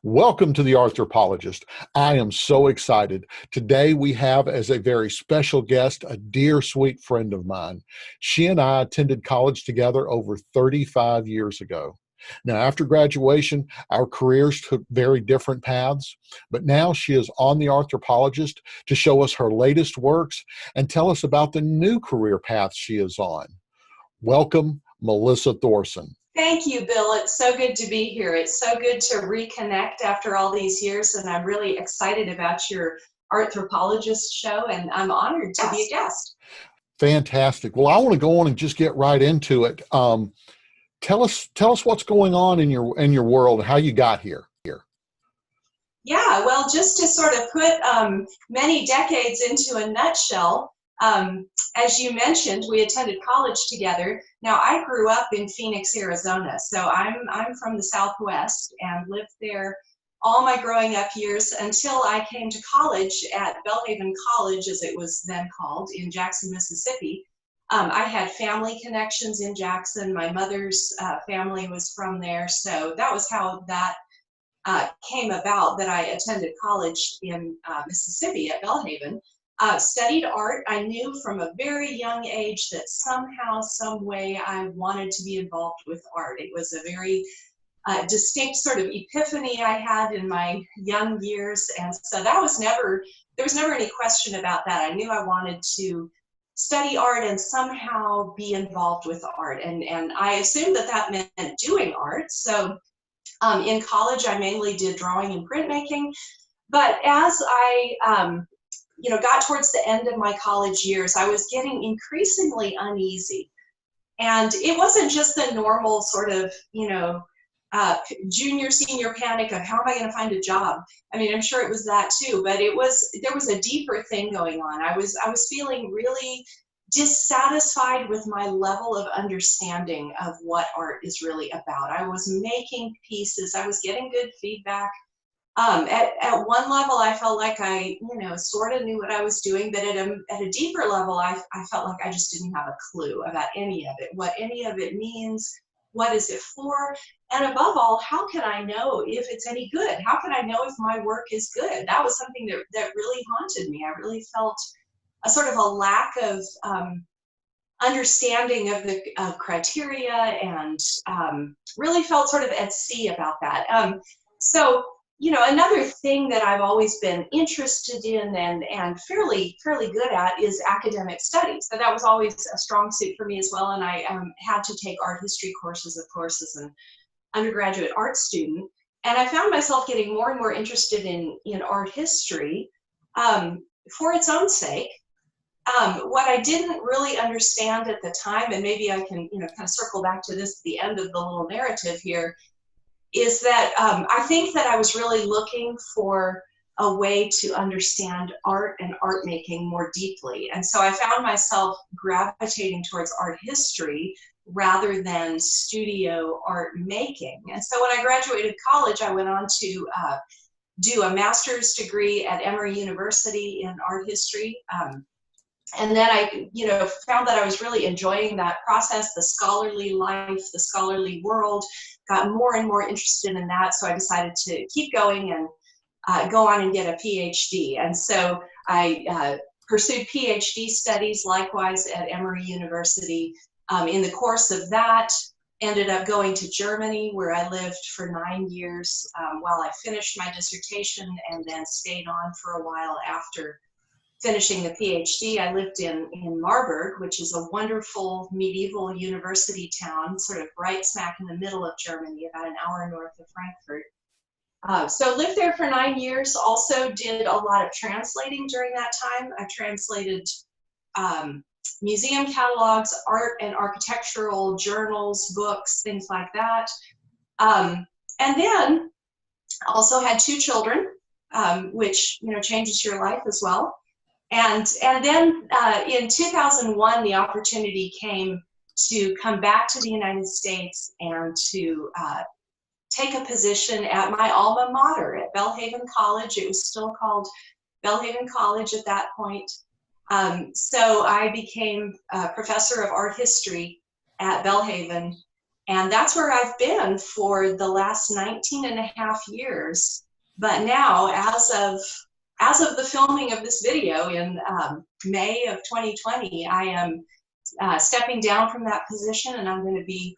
Welcome to the Arthropologist. I am so excited. Today we have as a very special guest a dear sweet friend of mine. She and I attended college together over 35 years ago. Now, after graduation, our careers took very different paths, but now she is on the Arthropologist to show us her latest works and tell us about the new career path she is on. Welcome, Melissa Thorson. Thank you, Bill. It's so good to be here. It's so good to reconnect after all these years, and I'm really excited about your Arthropologist show, and I'm honored to be a guest. Fantastic. Well, I want to go on and just get right into it. Tell us what's going on in your world and how you got here. Yeah, well, just to sort of put many decades into a nutshell, as you mentioned, we attended college together. Now, I grew up in Phoenix, Arizona, so I'm from the Southwest and lived there all my growing up years until I came to college at Belhaven College, as it was then called, in Jackson, Mississippi. I had family connections in Jackson. My mother's family was from there, so that was how that came about, that I attended college in Mississippi at Belhaven. Studied art. I knew from a very young age that somehow, some way, I wanted to be involved with art. It was a very distinct sort of epiphany I had in my young years, and so there was never any question about that. I knew I wanted to study art and somehow be involved with art, and I assumed that meant doing art. So in college, I mainly did drawing and printmaking, but as I got towards the end of my college years, I was getting increasingly uneasy. And it wasn't just the normal sort of, junior, senior panic of how am I going to find a job? I mean, I'm sure it was that too, but there was a deeper thing going on. I was feeling really dissatisfied with my level of understanding of what art is really about. I was making pieces, I was getting good feedback. At one level, I felt like I, sort of knew what I was doing, but at a deeper level, I felt like I just didn't have a clue about any of it, what any of it means, what is it for, and above all, how can I know if it's any good? How can I know if my work is good? That was something that really haunted me. I really felt a sort of a lack of understanding of the criteria, and really felt sort of at sea about that. So another thing that I've always been interested in and fairly good at is academic studies. So that was always a strong suit for me as well. And I had to take art history courses, of course, as an undergraduate art student. And I found myself getting more and more interested in art history for its own sake. What I didn't really understand at the time, and maybe I can kind of circle back to this at the end of the little narrative here, is that I think that I was really looking for a way to understand art and art making more deeply. And so I found myself gravitating towards art history rather than studio art making. And so when I graduated college, I went on to do a master's degree at Emory University in art history. And then I, found that I was really enjoying that process, the scholarly life, the scholarly world, got more and more interested in that. So I decided to keep going and go on and get a PhD. And so I pursued PhD studies likewise at Emory University. In the course of that, ended up going to Germany, where I lived for 9 years while I finished my dissertation, and then stayed on for a while after finishing the PhD. I lived in Marburg, which is a wonderful medieval university town, sort of right smack in the middle of Germany, about an hour north of Frankfurt. So lived there for 9 years, also did a lot of translating during that time. I translated museum catalogs, art and architectural journals, books, things like that. And then also had 2 children, which changes your life as well. And then in 2001, the opportunity came to come back to the United States and to take a position at my alma mater at Belhaven College. It was still called Belhaven College at that point. So I became a professor of art history at Belhaven And that's where I've been for the last 19 and a half years. But now, as of the filming of this video in May of 2020, I am stepping down from that position, and I'm going to be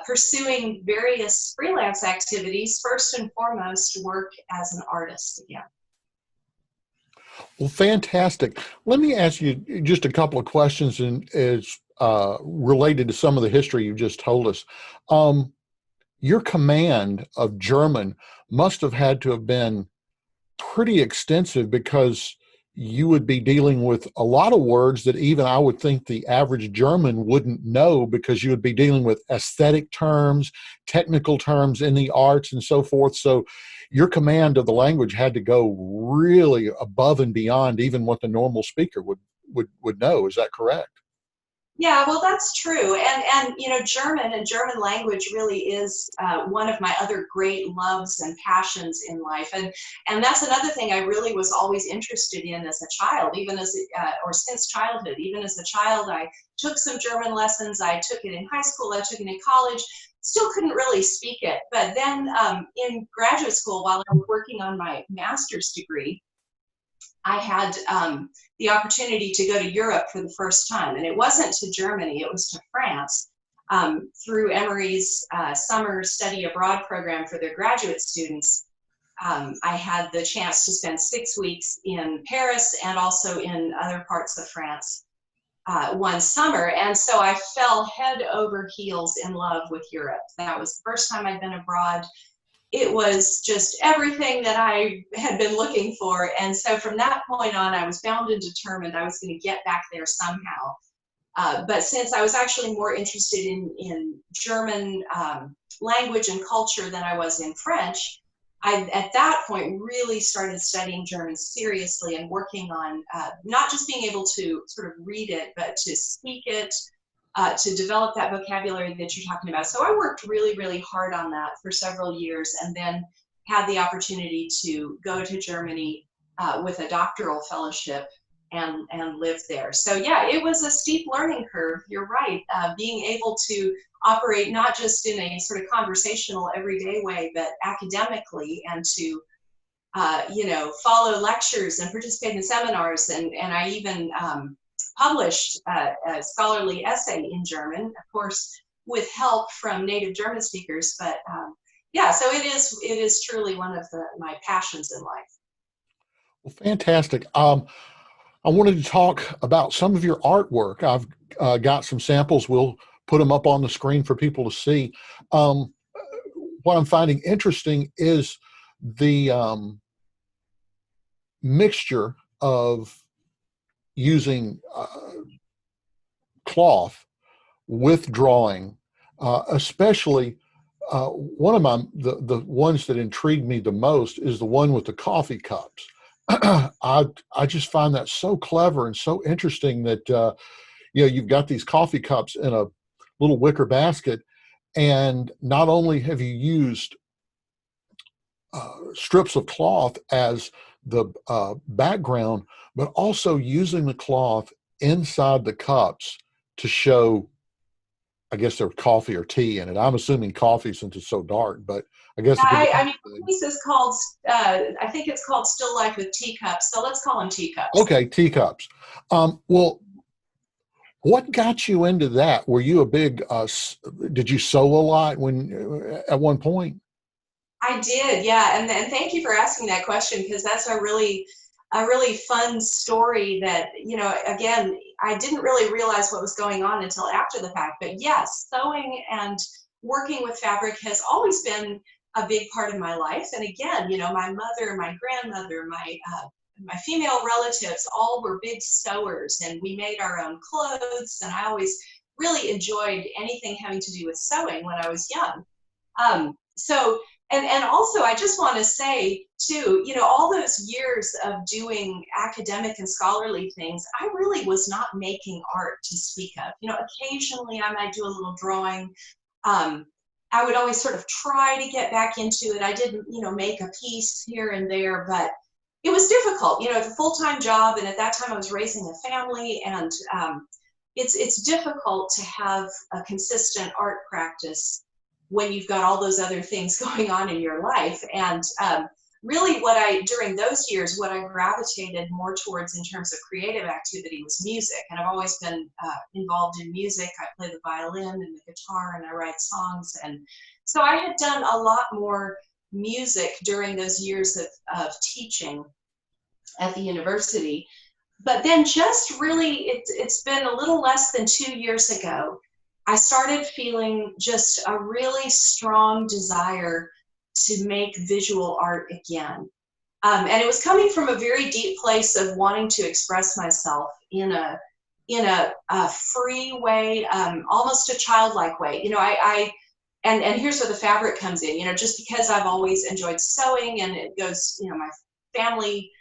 pursuing various freelance activities, first and foremost, work as an artist again. Well, fantastic. Let me ask you just a couple of questions, and is related to some of the history you just told us. Your command of German must have had to have been pretty extensive, because you would be dealing with a lot of words that even I would think the average German wouldn't know, because you would be dealing with aesthetic terms, technical terms in the arts, and so forth. So your command of the language had to go really above and beyond even what the normal speaker would know. Is that correct? Yeah, well, that's true. And you know, German and German language really is one of my other great loves and passions in life. And that's another thing I really was always interested in as a child, even as or since childhood. Even as a child, I took some German lessons. I took it in high school. I took it in college. Still couldn't really speak it. But then in graduate school, while I was working on my master's degree, I had the opportunity to go to Europe for the first time. And it wasn't to Germany, it was to France, through Emory's summer study abroad program for their graduate students. I had the chance to spend 6 weeks in Paris and also in other parts of France one summer. And so I fell head over heels in love with Europe. That was the first time I'd been abroad. It was just everything that I had been looking for. And so from that point on, I was bound and determined I was going to get back there somehow. But since I was actually more interested in German language and culture than I was in French, I, at that point, really started studying German seriously and working on not just being able to sort of read it, but to speak it, to develop that vocabulary that you're talking about. So I worked really, really hard on that for several years, and then had the opportunity to go to Germany with a doctoral fellowship and live there. So yeah, it was a steep learning curve. You're right. Being able to operate not just in a sort of conversational, everyday way, but academically, and to you know, follow lectures and participate in seminars, and I even published a scholarly essay in German, of course, with help from native German speakers. But yeah, so it is truly one of my passions in life. Well, fantastic. I wanted to talk about some of your artwork. I've got some samples. We'll put them up on the screen for people to see. Um, what I'm finding interesting is the mixture of using cloth with drawing, especially one of the ones that intrigued me the most is the one with the coffee cups. I just find that so clever and so interesting that you know, you've got these coffee cups in a little wicker basket, and not only have you used strips of cloth as the background, but also using the cloth inside the cups to show, I guess, there's coffee or tea in it. I'm assuming coffee since it's so dark, but I guess it could be I mean, anything. the piece is called, I think it's called Still Life with Teacups. So let's call them teacups. Okay, teacups. Well, what got you into that? Were you a big, did you sew a lot when at one point? I did, yeah, and thank you for asking that question, because that's a really fun story that, you know, again, I didn't really realize what was going on until after the fact. But yes, sewing and working with fabric has always been a big part of my life. And again, you know, my mother, my grandmother, my female relatives all were big sewers, and we made our own clothes. And I always really enjoyed anything having to do with sewing when I was young. So, and also I just want to say too, you know, all those years of doing academic and scholarly things, I really was not making art to speak of. You know, occasionally I might do a little drawing. Um, I would always sort of try to get back into it. I didn't, you know, make a piece here and there, but it was difficult. You know, it's a full-time job, and at that time I was raising a family, and it's difficult to have a consistent art practice when you've got all those other things going on in your life. And really during those years, what I gravitated more towards in terms of creative activity was music. And I've always been involved in music. I play the violin and the guitar, and I write songs. And so I had done a lot more music during those years of teaching at the university. But then just really, it's been a little less than 2 years ago, I started feeling just a really strong desire to make visual art again. And it was coming from a very deep place of wanting to express myself in a free way, almost a childlike way. And here's where the fabric comes in. Just because I've always enjoyed sewing, and it goes, my family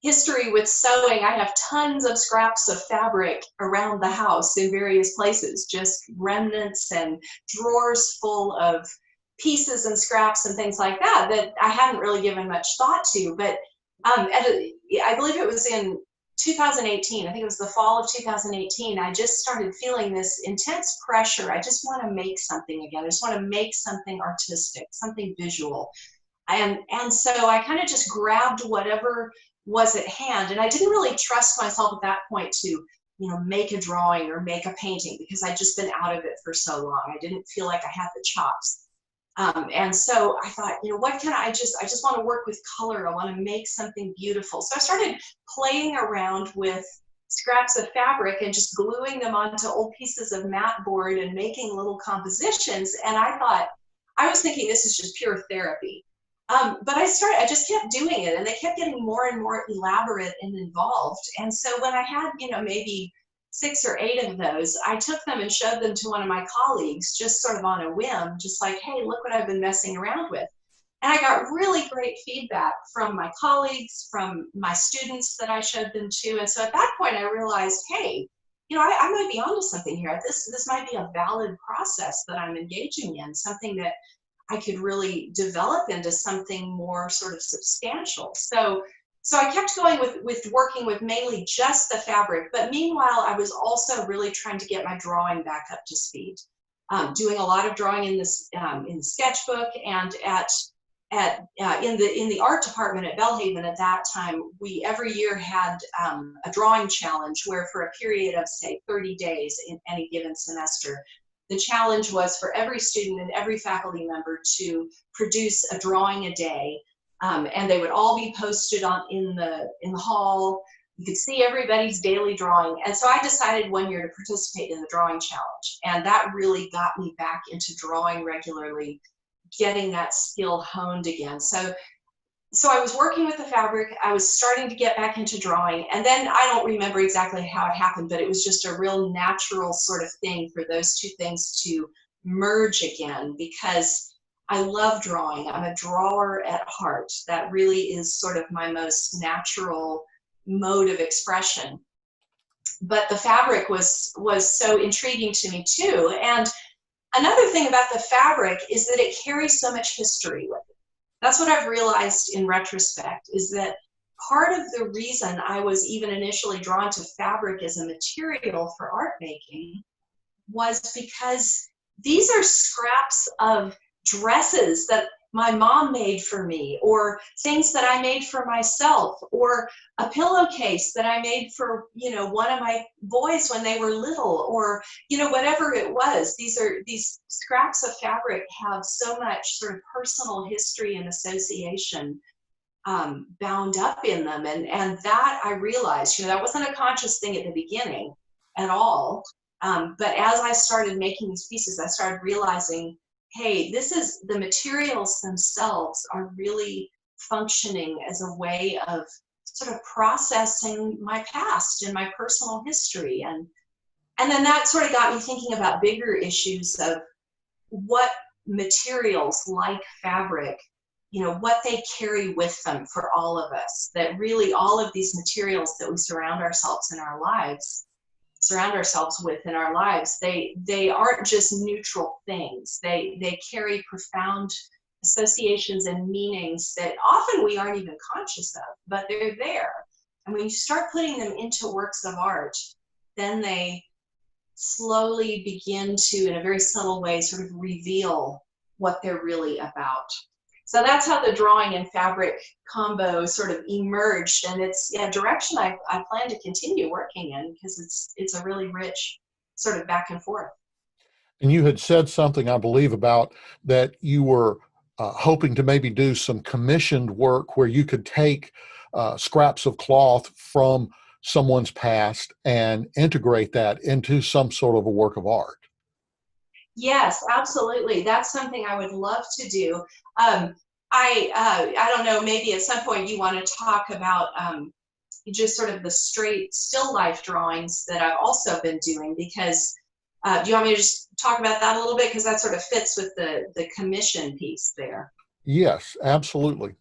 history with sewing, I have tons of scraps of fabric around the house in various places, just remnants and drawers full of pieces and scraps and things like that I hadn't really given much thought to. But I believe it was in 2018, I think it was the fall of 2018, I just started feeling this intense pressure. I just want to make something again. I just want to make something artistic, something visual. And so I kind of just grabbed whatever was at hand. And I didn't really trust myself at that point to, make a drawing or make a painting, because I'd just been out of it for so long. I didn't feel like I had the chops. And so I thought, what can I just want to work with color. I want to make something beautiful. So I started playing around with scraps of fabric and just gluing them onto old pieces of mat board and making little compositions. And I was thinking this is just pure therapy. But I just kept doing it, and they kept getting more and more elaborate and involved. And so when I had, maybe 6 or 8 of those, I took them and showed them to one of my colleagues, just sort of on a whim, just like, hey, look what I've been messing around with. And I got really great feedback from my colleagues, from my students that I showed them to. And so at that point, I realized, hey, I might be onto something here. This might be a valid process that I'm engaging in, something that I could really develop into something more sort of substantial. So I kept going with working with mainly just the fabric, but meanwhile, I was also really trying to get my drawing back up to speed. Doing a lot of drawing in the sketchbook, and in the art department at Belhaven at that time, we every year had a drawing challenge where for a period of, say, 30 days in any given semester, the challenge was for every student and every faculty member to produce a drawing a day, and they would all be posted in the hall. You could see everybody's daily drawing. And so I decided one year to participate in the drawing challenge, and that really got me back into drawing regularly, getting that skill honed again. So I was working with the fabric, I was starting to get back into drawing, and then I don't remember exactly how it happened, but it was just a real natural sort of thing for those two things to merge again, because I love drawing. I'm a drawer at heart. That really is sort of my most natural mode of expression. But the fabric was so intriguing to me too. And another thing about the fabric is that it carries so much history with it. That's what I've realized in retrospect, is that part of the reason I was even initially drawn to fabric as a material for art making was because these are scraps of dresses that my mom made for me, or things that I made for myself, or a pillowcase that I made for, one of my boys when they were little, or, whatever it was. These scraps of fabric have so much sort of personal history and association bound up in them. And that I realized, that wasn't a conscious thing at the beginning at all. But as I started making these pieces, I started realizing, hey, the materials themselves are really functioning as a way of sort of processing my past and my personal history. And then that sort of got me thinking about bigger issues of what materials like fabric, what they carry with them for all of us, that really all of these materials that we surround ourselves with in our lives, they aren't just neutral things. They carry profound associations and meanings that often we aren't even conscious of, but they're there. And when you start putting them into works of art, then they slowly begin to, in a very subtle way, sort of reveal what they're really about. So that's how the drawing and fabric combo sort of emerged, and it's a direction I plan to continue working in, because it's a really rich sort of back and forth. And you had said something, I believe, about that you were hoping to maybe do some commissioned work where you could take scraps of cloth from someone's past and integrate that into some sort of a work of art. Yes, absolutely. That's something I would love to do. I don't know, maybe at some point you want to talk about just sort of the straight still life drawings that I've also been doing, because do you want me to just talk about that a little bit? Because that sort of fits with the commission piece there. Yes, absolutely.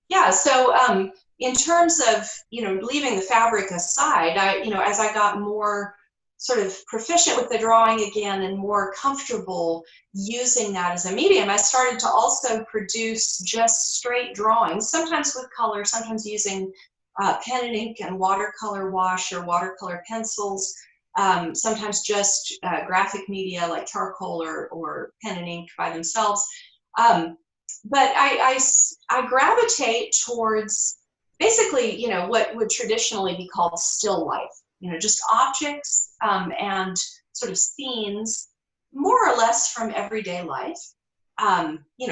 Yeah, so in terms of, leaving the fabric aside, as I got more sort of proficient with the drawing again and more comfortable using that as a medium, I started to also produce just straight drawings, sometimes with color, sometimes using pen and ink and watercolor wash or watercolor pencils, sometimes just graphic media like charcoal or pen and ink by themselves. Um, but I gravitate towards basically, what would traditionally be called still life, just objects and sort of scenes, more or less from everyday life.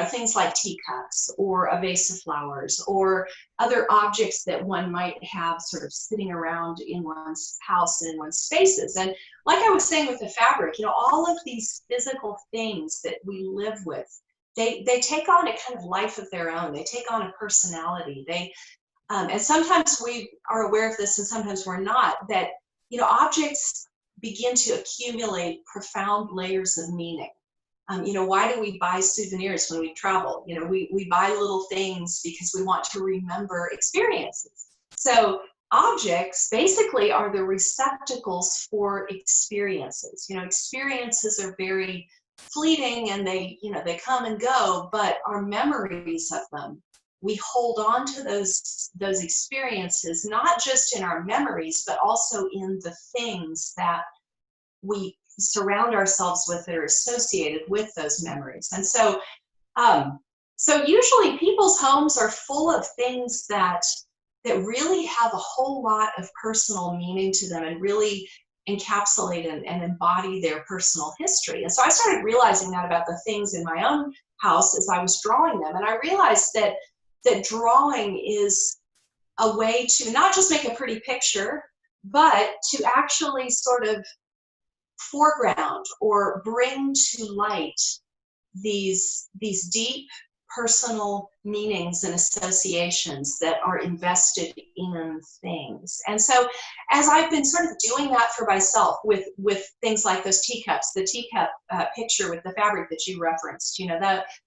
Things like teacups or a vase of flowers or other objects that one might have sort of sitting around in one's house and in one's spaces. And like I was saying with the fabric, all of these physical things that we live with, they take on a kind of life of their own. They take on a personality. And sometimes we are aware of this and sometimes we're not, that, objects begin to accumulate profound layers of meaning. Why do we buy souvenirs when we travel? We buy little things because we want to remember experiences. So objects basically are the receptacles for experiences. Experiences are very fleeting and they come and go, but our memories of them, we hold on to those experiences, not just in our memories, but also in the things that we surround ourselves with that are associated with those memories. And so usually people's homes are full of things that really have a whole lot of personal meaning to them and really encapsulate and embody their personal history. And so I started realizing that about the things in my own house as I was drawing them. And I realized that drawing is a way to not just make a pretty picture, but to actually sort of foreground or bring to light these deep personal meanings and associations that are invested in things. And so as I've been sort of doing that for myself with things like those teacups, the teacup picture with the fabric that you referenced,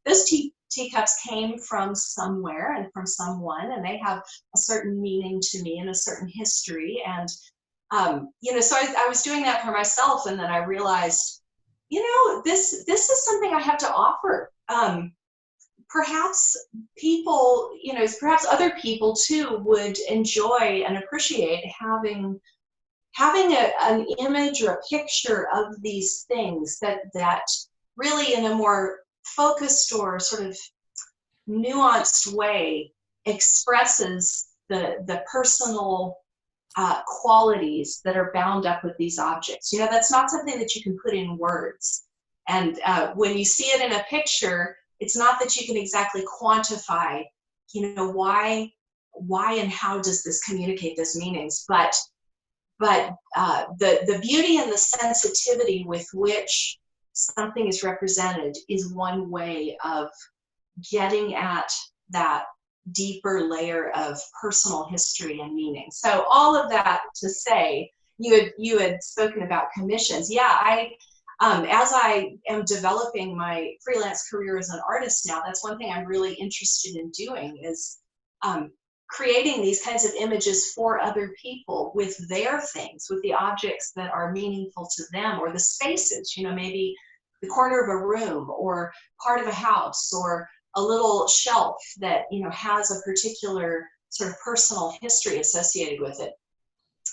those teacups came from somewhere and from someone, and they have a certain meaning to me and a certain history. And so I was doing that for myself, and then I realized, this is something I have to offer. Perhaps people, perhaps other people too would enjoy and appreciate having an image or a picture of these things that really, in a more focused or sort of nuanced way, expresses the personal qualities that are bound up with these objects. That's not something that you can put in words. And when you see it in a picture, it's not that you can exactly quantify, why and how does this communicate those meanings, but the beauty and the sensitivity with which something is represented is one way of getting at that deeper layer of personal history and meaning. So all of that to say, you had spoken about commissions. Yeah, as I am developing my freelance career as an artist now, that's one thing I'm really interested in doing is creating these kinds of images for other people with their things, with the objects that are meaningful to them, or the spaces, maybe the corner of a room or part of a house or a little shelf that, has a particular sort of personal history associated with it.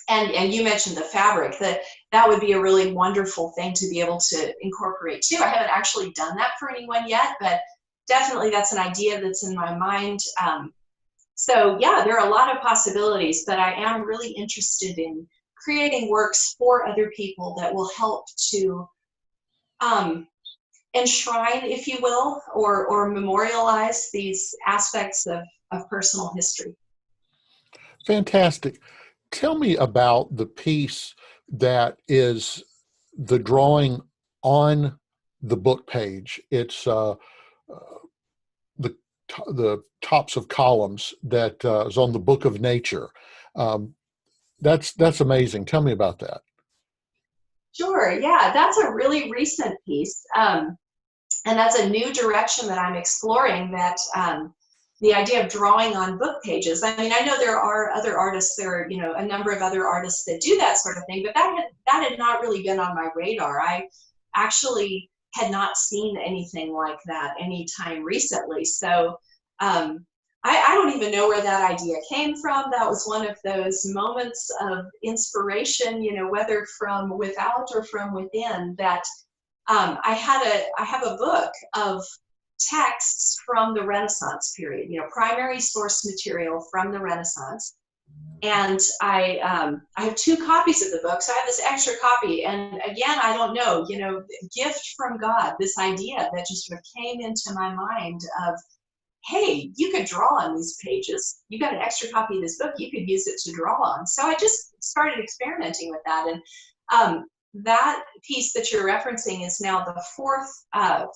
And you mentioned the fabric. that would be a really wonderful thing to be able to incorporate too. I haven't actually done that for anyone yet, but definitely that's an idea that's in my mind. So yeah, there are a lot of possibilities, but I am really interested in creating works for other people that will help to enshrine, if you will, or memorialize these aspects of personal history. Fantastic. Tell me about the piece that is the drawing on the book page. It's the the tops of columns that is on the Book of Nature. Um, that's amazing. Tell me about that. Sure, yeah, that's a really recent piece. And that's a new direction that I'm exploring, that the idea of drawing on book pages. I mean, I know there are other artists, there are, a number of other artists that do that sort of thing, but that had not really been on my radar. I actually had not seen anything like that anytime recently. So I don't even know where that idea came from. That was one of those moments of inspiration, whether from without or from within, that I have a book of texts from the Renaissance period, primary source material from the Renaissance. And I have two copies of the book, so I have this extra copy. And again, I don't know, gift from God, this idea that just sort of came into my mind of, hey, you could draw on these pages. You got an extra copy of this book, you could use it to draw on. So I just started experimenting with that. And that piece that you're referencing is now the fourth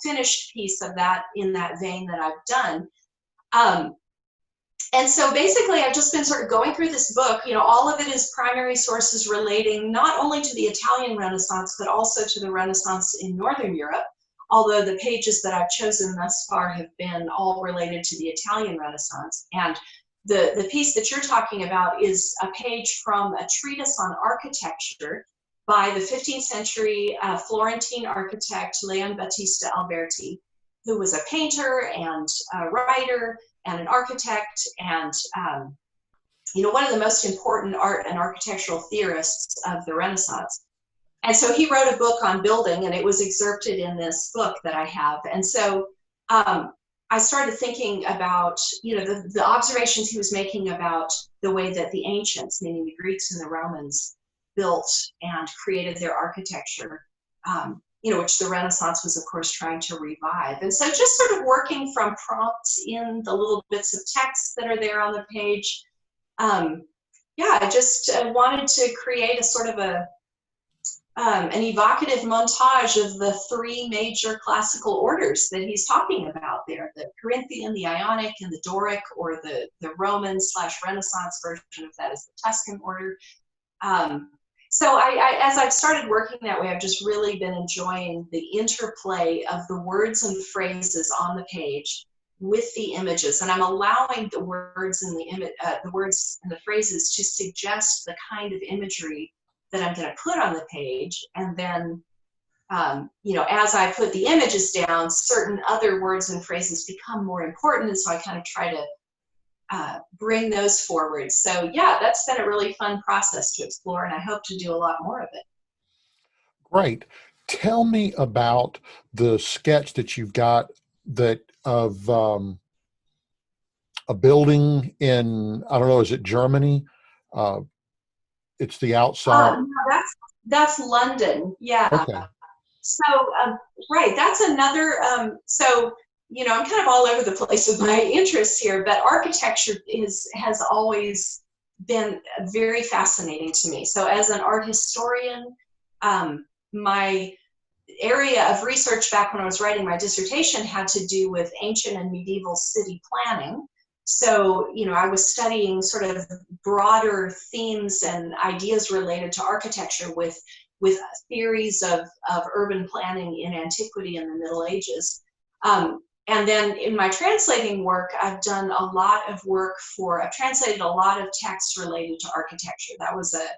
finished piece of that, in that vein, that I've done. And so basically, I've just been sort of going through this book. All of it is primary sources relating not only to the Italian Renaissance, but also to the Renaissance in Northern Europe, although the pages that I've chosen thus far have been all related to the Italian Renaissance. And the piece that you're talking about is a page from a treatise on architecture by the 15th century Florentine architect Leon Battista Alberti, who was a painter and a writer and an architect, and one of the most important art and architectural theorists of the Renaissance. And so he wrote a book on building, and it was excerpted in this book that I have. And so I started thinking about, the observations he was making about the way that the ancients, meaning the Greeks and the Romans, built and created their architecture, which the Renaissance was, of course, trying to revive. And so just sort of working from prompts in the little bits of text that are there on the page. I just wanted to create a sort of an evocative montage of the three major classical orders that he's talking about there: the Corinthian, the Ionic, and the Doric, or the Roman/Renaissance version of that is the Tuscan order. So as I've started working that way, I've just really been enjoying the interplay of the words and phrases on the page with the images, and I'm allowing the words and the words and the phrases to suggest the kind of imagery that I'm going to put on the page. And then, as I put the images down, certain other words and phrases become more important, and so I kind of try to bring those forward. So yeah, that's been a really fun process to explore, and I hope to do a lot more of it. Great. Tell me about the sketch that you've got of a building in, I don't know, is it Germany? It's the outside. No, that's London. Yeah. Okay. So right, that's another. I'm kind of all over the place with my interests here, but architecture has always been very fascinating to me. So as an art historian, my area of research back when I was writing my dissertation had to do with ancient and medieval city planning. So, I was studying sort of broader themes and ideas related to architecture with theories of urban planning in antiquity and the Middle Ages. And then in my translating work, I've done a lot of work I've translated a lot of texts related to architecture. That was a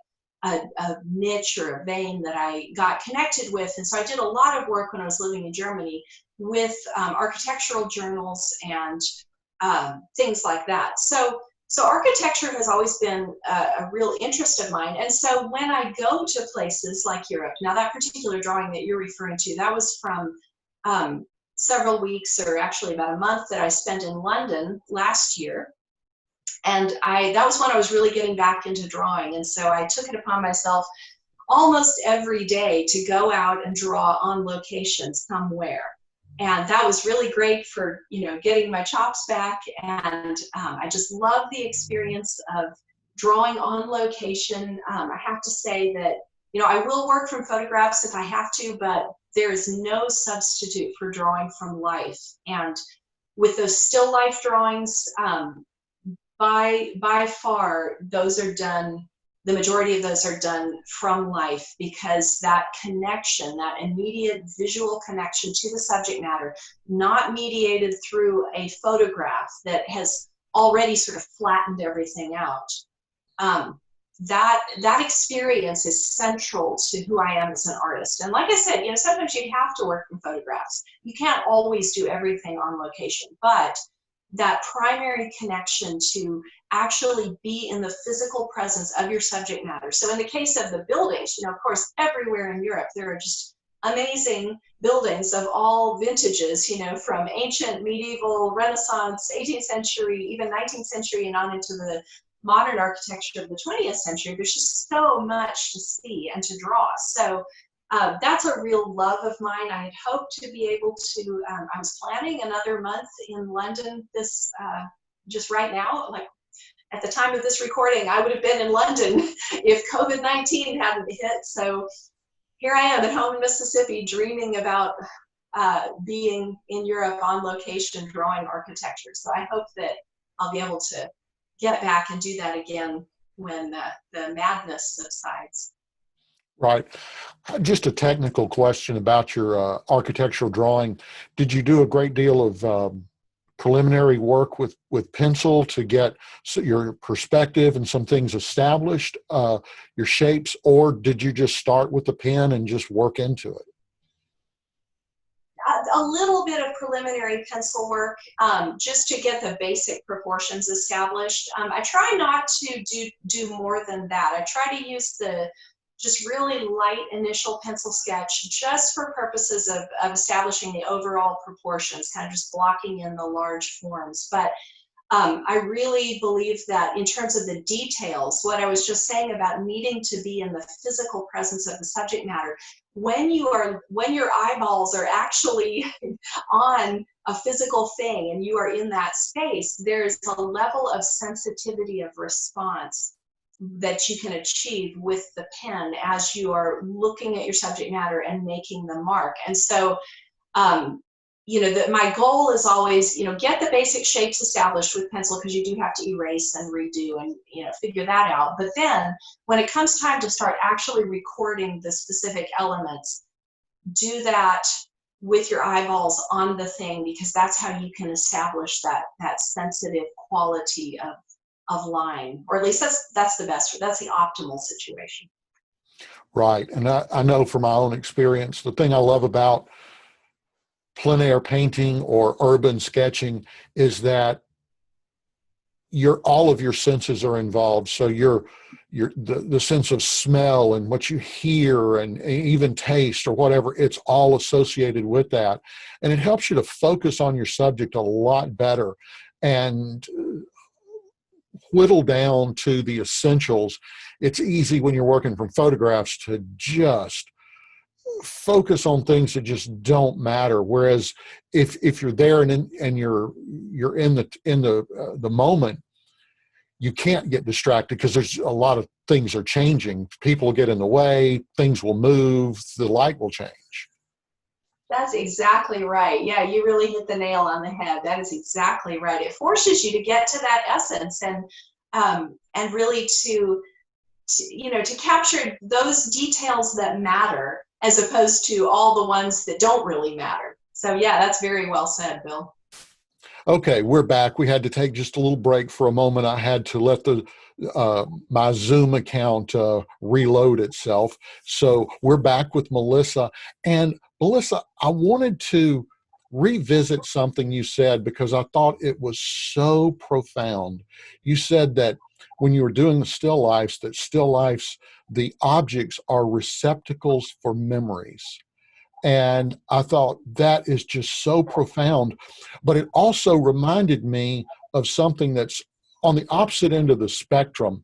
niche or a vein that I got connected with. And so I did a lot of work when I was living in Germany with architectural journals and things like that. So So architecture has always been a real interest of mine. And so when I go to places like Europe, now that particular drawing that you're referring to, that was from um, several weeks, or actually about a month, that I spent in London last year. And that was when I was really getting back into drawing. And so I took it upon myself almost every day to go out and draw on location somewhere. And that was really great for, getting my chops back. And I just love the experience of drawing on location. I have to say that, I will work from photographs if I have to, but there is no substitute for drawing from life. And with those still life drawings, by far, those are done, the majority of those are done from life, because that connection, that immediate visual connection to the subject matter, not mediated through a photograph that has already sort of flattened everything out. That experience is central to who I am as an artist. And like I said, sometimes you have to work from photographs. You can't always do everything on location, but that primary connection to actually be in the physical presence of your subject matter. So in the case of the buildings, of course, everywhere in Europe, there are just amazing buildings of all vintages, from ancient, medieval, Renaissance, 18th century, even 19th century, and on into the modern architecture of the 20th century. There's just so much to see and to draw. So that's a real love of mine. I had hoped to be able to, I was planning another month in London just right now. Like at the time of this recording, I would have been in London if COVID-19 hadn't hit. So here I am at home in Mississippi, dreaming about being in Europe on location, drawing architecture. So I hope that I'll be able to get back and do that again when the madness subsides. Right. Just a technical question about your architectural drawing. Did you do a great deal of preliminary work with pencil to get your perspective and some things established, your shapes, or did you just start with the pen and just work into it? A little bit of preliminary pencil work, just to get the basic proportions established. I try not to do more than that. I try to use the just really light initial pencil sketch just for purposes of establishing the overall proportions, kind of just blocking in the large forms. But I really believe that in terms of the details, what I was just saying about needing to be in the physical presence of the subject matter, when your eyeballs are actually on a physical thing and you are in that space, there's a level of sensitivity of response that you can achieve with the pen as you are looking at your subject matter and making the mark. And so, my goal is always, get the basic shapes established with pencil, because you do have to erase and redo and, figure that out. But then when it comes time to start actually recording the specific elements, do that with your eyeballs on the thing, because that's how you can establish that sensitive quality of line, or at least that's the best, that's the optimal situation. Right. And I know from my own experience, the thing I love about plein air painting or urban sketching is that all of your senses are involved. So the sense of smell and what you hear and even taste or whatever, it's all associated with that. And it helps you to focus on your subject a lot better and whittle down to the essentials. It's easy when you're working from photographs to just focus on things that just don't matter. Whereas if you're there and you're in the moment, you can't get distracted because there's a lot of things are changing. People will get in the way, things will move, the light will change. That's exactly right. Yeah, you really hit the nail on the head. That is exactly right. It forces you to get to that essence and really to capture those details that matter, as opposed to all the ones that don't really matter. So yeah, that's very well said, Bill. Okay, we're back. We had to take just a little break for a moment. I had to let my Zoom account reload itself. So we're back with Melissa. And Melissa, I wanted to revisit something you said because I thought it was so profound. You said that when you were doing the still lifes, that still lifes, the objects are receptacles for memories. And I thought that is just so profound. But it also reminded me of something that's on the opposite end of the spectrum.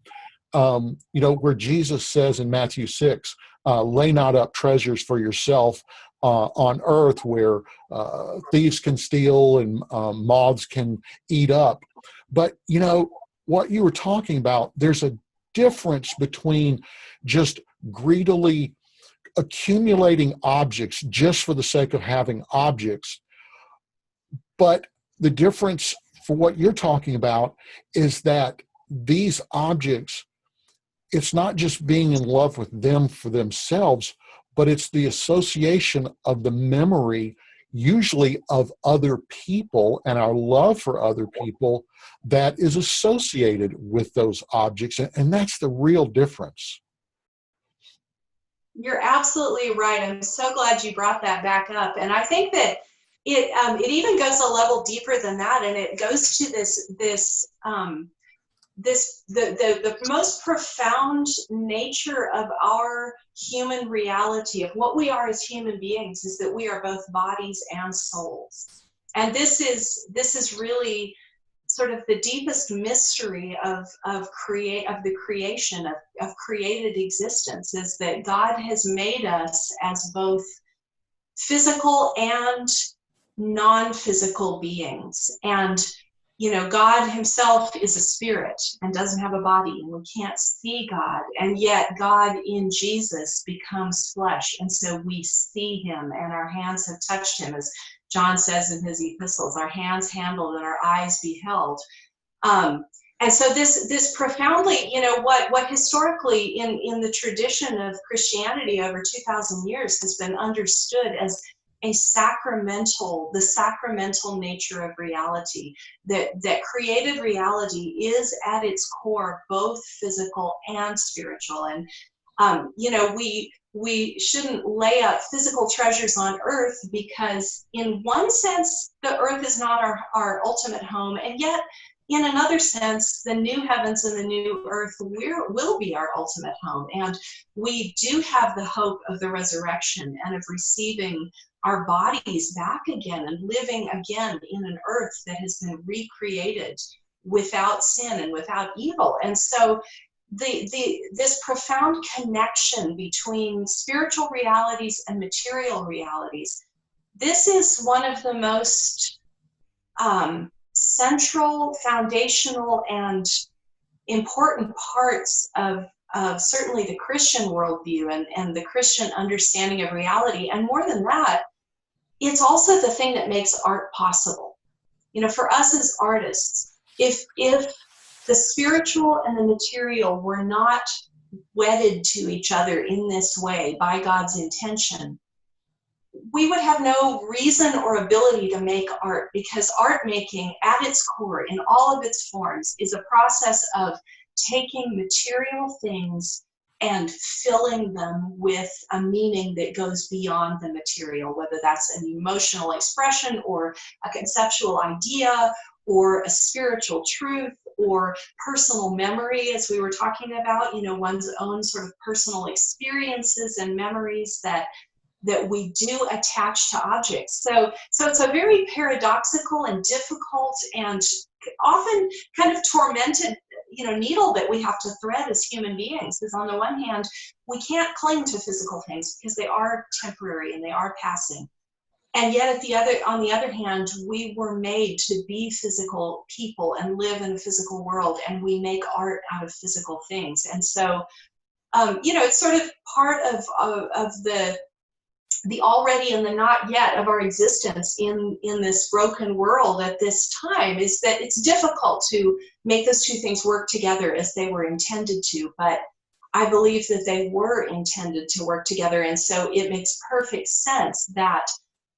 Where Jesus says in Matthew 6, lay not up treasures for yourself on earth where thieves can steal and moths can eat up. But, what you were talking about, there's a difference between just greedily accumulating objects just for the sake of having objects. But the difference for what you're talking about is that these objects, it's not just being in love with them for themselves, but it's the association of the memory, usually of other people and our love for other people that is associated with those objects. And that's the real difference. You're absolutely right. I'm so glad you brought that back up. And I think that it even goes a level deeper than that, and it goes to the most profound nature of our human reality, of what we are as human beings, is that we are both bodies and souls. And this is really sort of the deepest mystery of the creation of created existence, is that God has made us as both physical and non-physical beings. And God himself is a spirit and doesn't have a body, and we can't see God, and yet God in Jesus becomes flesh, and so we see him, and our hands have touched him, as John says in his epistles, our hands handled and our eyes beheld. And so this profoundly, what historically in the tradition of Christianity over 2,000 years has been understood as the sacramental nature of reality, that created reality is at its core both physical and spiritual. And we shouldn't lay up physical treasures on earth, because in one sense the earth is not our ultimate home, and yet in another sense the new heavens and the new earth will be our ultimate home. And we do have the hope of the resurrection and of receiving our bodies back again and living again in an earth that has been recreated without sin and without evil. And so this profound connection between spiritual realities and material realities, this is one of the most central, foundational, and important parts of certainly the Christian worldview and the Christian understanding of reality. And more than that, it's also the thing that makes art possible. For us as artists, if the spiritual and the material were not wedded to each other in this way by God's intention, we would have no reason or ability to make art, because art making at its core, in all of its forms, is a process of taking material things and filling them with a meaning that goes beyond the material, whether that's an emotional expression or a conceptual idea or a spiritual truth or personal memory, as we were talking about, one's own sort of personal experiences and memories that we do attach to objects. So it's a very paradoxical and difficult and often kind of tormented needle that we have to thread as human beings. Because on the one hand, we can't cling to physical things because they are temporary and they are passing. And yet on the other hand, we were made to be physical people and live in a physical world, and we make art out of physical things. And so, it's sort of part of the already and the not yet of our existence in this broken world at this time, is that it's difficult to make those two things work together as they were intended to, but I believe that they were intended to work together. And so it makes perfect sense that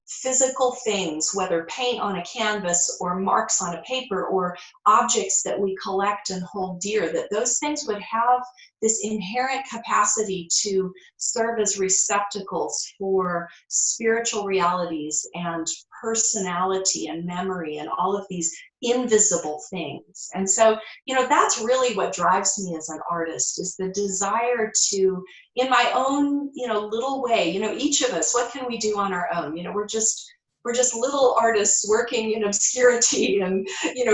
physical things, whether paint on a canvas or marks on a paper or objects that we collect and hold dear, that those things would have this inherent capacity to serve as receptacles for spiritual realities and personality and memory and all of these invisible things. And so, that's really what drives me as an artist, is the desire to, in my own, little way, each of us, what can we do on our own? We're just little artists working in obscurity and,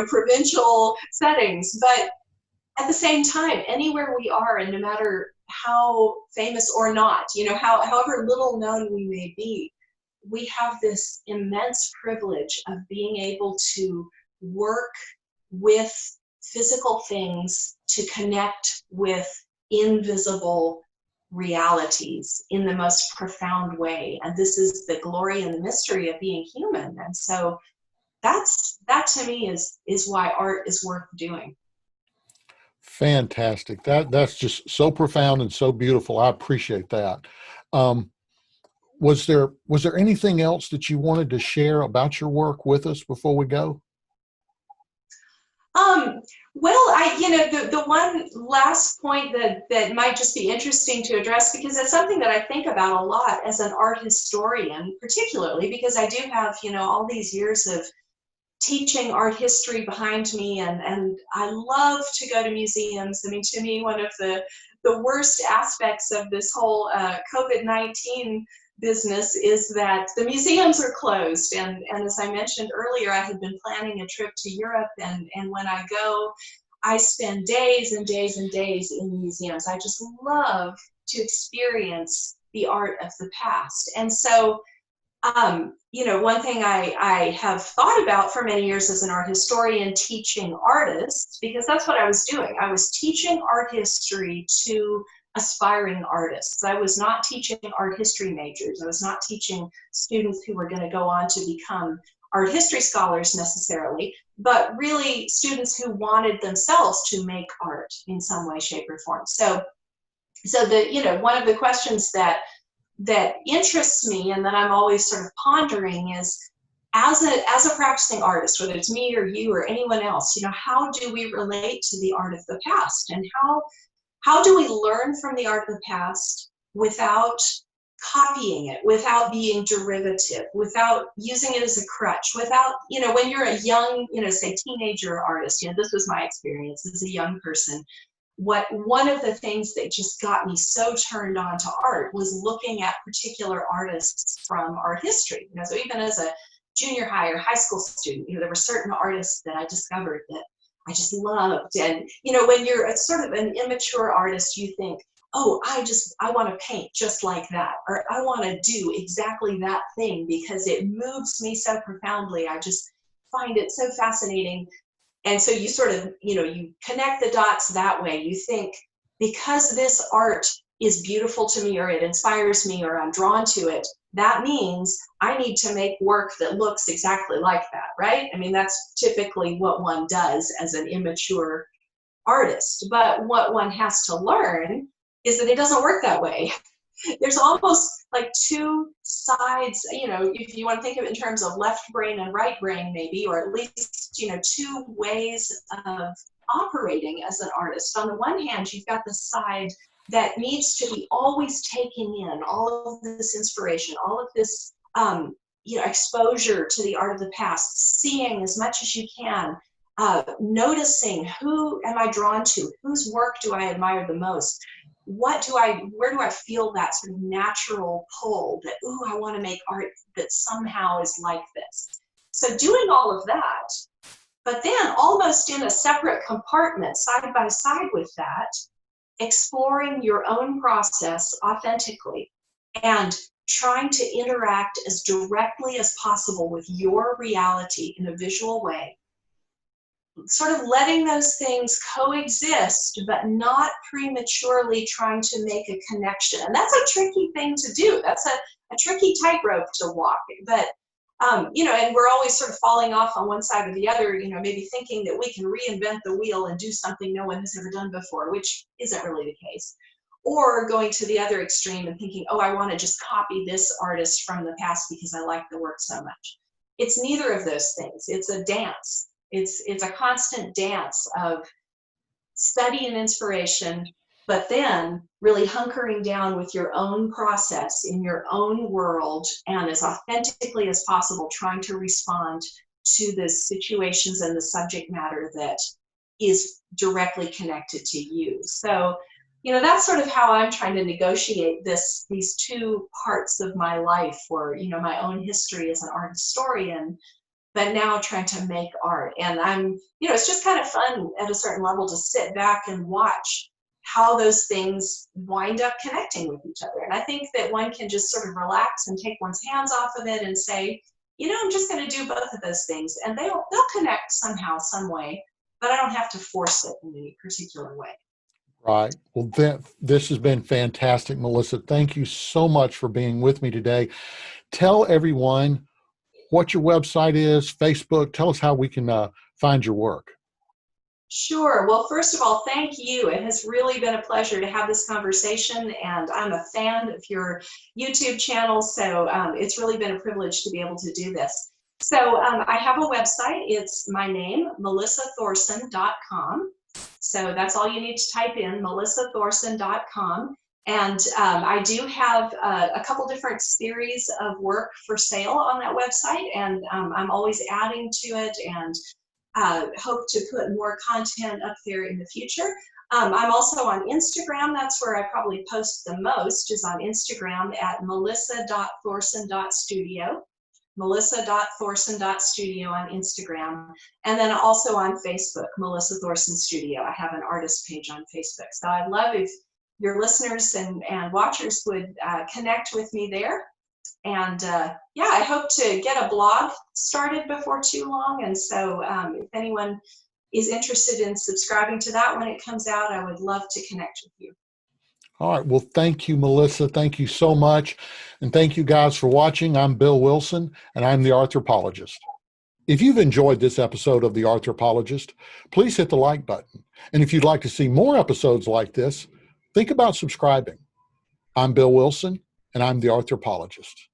provincial settings. But at the same time, anywhere we are, and no matter how famous or not, however little known we may be, we have this immense privilege of being able to work with physical things to connect with invisible realities in the most profound way. And this is the glory and the mystery of being human. And so that to me is why art is worth doing. Fantastic. That's just so profound and so beautiful. I appreciate that. Um, was there anything else that you wanted to share about your work with us before we go? Um, well, the one last point that might just be interesting to address, because it's something that I think about a lot as an art historian, particularly because I do have, all these years of teaching art history behind me, and I love to go to museums. I mean, to me, one of the worst aspects of this whole COVID-19 business is that the museums are closed. And as I mentioned earlier, I had been planning a trip to Europe, and when I go, I spend days and days and days in museums. I just love to experience the art of the past. And so one thing I have thought about for many years as an art historian, teaching artists, because that's what I was doing. I was teaching art history to aspiring artists. I was not teaching art history majors. I was not teaching students who were going to go on to become art history scholars necessarily, but really students who wanted themselves to make art in some way, shape, or form. So one of the questions that interests me and that I'm always sort of pondering is, as a practicing artist, whether it's me or you or anyone else, how do we relate to the art of the past, and how do we learn from the art of the past without copying it, without being derivative, without using it as a crutch, without, when you're a young, say teenager artist, this was my experience as a young person. One of the things that just got me so turned on to art was looking at particular artists from art history. So even as a junior high or high school student, there were certain artists that I discovered that I just loved. And when you're a sort of an immature artist, you think, oh, I want to paint just like that, or I want to do exactly that thing because it moves me so profoundly. I just find it so fascinating. And so you sort of, you connect the dots that way. You think, because this art is beautiful to me, or it inspires me, or I'm drawn to it, that means I need to make work that looks exactly like that, right? I mean, that's typically what one does as an immature artist. But what one has to learn is that it doesn't work that way. There's almost like two sides, if you want to think of it in terms of left brain and right brain, maybe, or at least, two ways of operating as an artist. On the one hand, you've got the side that needs to be always taking in all of this inspiration, all of this, exposure to the art of the past, seeing as much as you can, noticing who am I drawn to, whose work do I admire the most, where do I feel that sort of natural pull that, ooh, I want to make art that somehow is like this. So doing all of that, but then almost in a separate compartment, side by side with that, exploring your own process authentically and trying to interact as directly as possible with your reality in a visual way, sort of letting those things coexist, but not prematurely trying to make a connection. And that's a tricky thing to do. That's a tricky tightrope to walk. But, and we're always sort of falling off on one side or the other, maybe thinking that we can reinvent the wheel and do something no one has ever done before, which isn't really the case. or going to the other extreme and thinking, oh, I want to just copy this artist from the past because I like the work so much. It's neither of those things. It's a dance. It's a constant dance of study and inspiration, but then really hunkering down with your own process in your own world and as authentically as possible trying to respond to the situations and the subject matter that is directly connected to you. So, that's sort of how I'm trying to negotiate these two parts of my life, or, my own history as an art historian, but now trying to make art. And it's just kind of fun at a certain level to sit back and watch how those things wind up connecting with each other. And I think that one can just sort of relax and take one's hands off of it and say, I'm just going to do both of those things, and they'll connect somehow, some way, but I don't have to force it in any particular way. Right. Well, this has been fantastic, Melissa. Thank you so much for being with me today. Tell everyone what your website is, Facebook. Tell us how we can find your work. Sure. Well, first of all, thank you. It has really been a pleasure to have this conversation, and I'm a fan of your YouTube channel, so it's really been a privilege to be able to do this. So I have a website. It's my name, melissathorson.com. So that's all you need to type in, melissathorson.com. And I do have a couple different series of work for sale on that website, and I'm always adding to it, and hope to put more content up there in the future. I'm also on Instagram. That's where I probably post the most, is on Instagram at melissa.thorson.studio. melissa.thorson.studio on Instagram, and then also on Facebook, Melissa Thorson Studio. I have an artist page on Facebook. So I'd love if your listeners and watchers would connect with me there. And yeah, I hope to get a blog started before too long. And so if anyone is interested in subscribing to that when it comes out, I would love to connect with you. All right. Well, thank you, Melissa. Thank you so much. And thank you guys for watching. I'm Bill Wilson, and I'm the Arthropologist. If you've enjoyed this episode of The Arthropologist, please hit the like button. And if you'd like to see more episodes like this, think about subscribing. I'm Bill Wilson, and I'm the Arthropologist.